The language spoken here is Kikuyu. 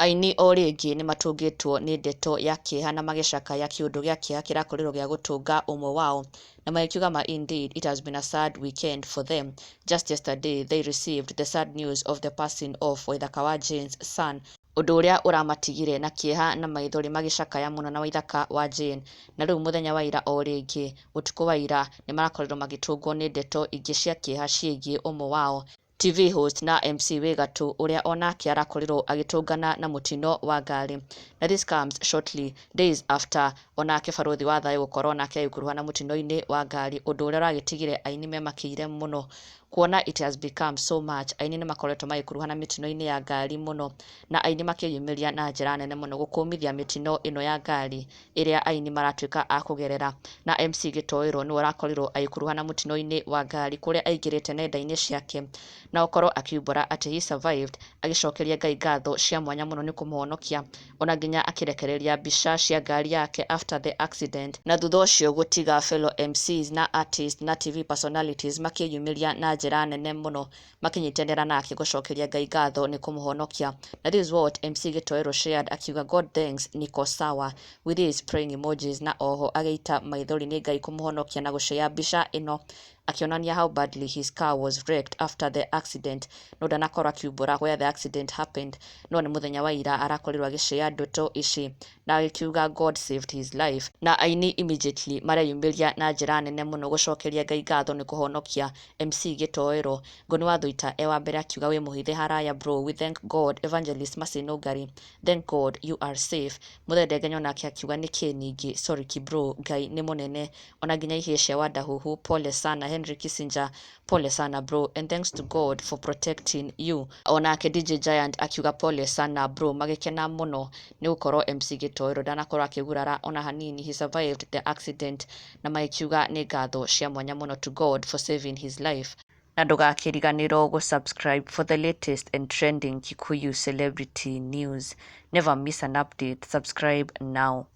Aini o rĩngĩ nĩ matũngĩtwo nĩ ndeto ya Kîeha na magĩcakaya kĩũndũ gĩa Kîeha kĩrakorirwo gĩa gũtũnga ũmwe wao, na magĩkiuga ma indeed it has been a sad weekend for them. Just yesterday they received the sad news of the passing of Waithaka wa Jane's son, ũndũ ũrĩa ũramatigire na Kîeha na maithori magĩcakaya mũno na Waithaka wa Jane. Na rĩu mũthenya wa ira o rĩngĩ, ũtukũ wa ira, nĩ marakorirwo magĩtũngwo nĩ ndeto ingĩ cia Kîeha ciĩgiĩ ũmwe wao. TV host na MC wĩ gatũ ũrĩa onake arakorirwo agĩtũngana na mũtino wa ngari. Na this comes shortly days after onake barũthi wa thayũ gũkorwo nake agĩkuruhana mũtino-inĩ wa ngari, ũndũ ũrĩa ũragĩtigire aini memakĩire mũno kuona it has become so much. Aini nĩ makoretwo magĩkuruhana mĩtino-inĩ ya ngari mũno, na aini makĩyumĩria na njĩra nene mũno gũkũmithia mĩtino ĩno ya ngari ĩrĩa aini maratuĩka a kũgerera. Na MC Gĩtoero nĩwe ũrakorirwo agĩkuruhana mũtino-inĩ wa ngari kũrĩa aingĩrĩte nenda-inĩ ciake na gũkorwo akiumbũra atĩ he survived, agĩcokeria Ngai ngatho cia mwanya mũno nĩ kũmũhonokia, ona nginya akĩrekereria mbica cia ngari yake after the accident. Na thutha ũcio gũtiga fellow MCs na artists na TV personalities makĩyumĩria na njĩra nene mũno makĩnyitanĩra nake gũcokeria Ngai ngatho nĩ kũmũhonokia. Na this is what MC Gĩtoero shared, akiuga God thanks niko sawa with his praying emojis, na oho agĩita maithori nĩ Ngai kũmũhonokia na gũshare mbica ĩno akionania how badly his car was wrecked after the accident. No ndanakorwo akiumbũra where the accident happened, no nĩ mũthenya wa ira arakorirwo agĩshare ndeto ici na agĩkiuga God saved his life. Na aini immediately mareyumĩria na njĩra nene mũno gũcokeria Ngai ngatho nĩ kũhonokia MC Gĩtoero. Ngoni wa Thũita wa mbere akiuga wĩ mũhithe haraya bro, we thank God. Evangelist Maseno Ngari, thank God you are safe. Mũthende Ngenya onake akiuga nĩkĩ ningĩ, sorry kibro, Ngai nĩ mũnene. Ona nginya ihĩe cia Wadahuhu, pole sana. Henry Kissinger, pole sana bro, and thanks to God for protecting you. Onake DJ Giant akiuga pole sana bro, magĩkena mũno nĩ gũkorwo MC Gĩtoero ndanakorwo akĩgurara ona hanini, he survived the accident, na magĩkiuga nĩ ngatho cia mwanya mũno to God for saving his life. Na ndũgakĩriganĩrwo gũsubscribe for the latest and trending Kikuyu celebrity news. Never miss an update. Subscribe now.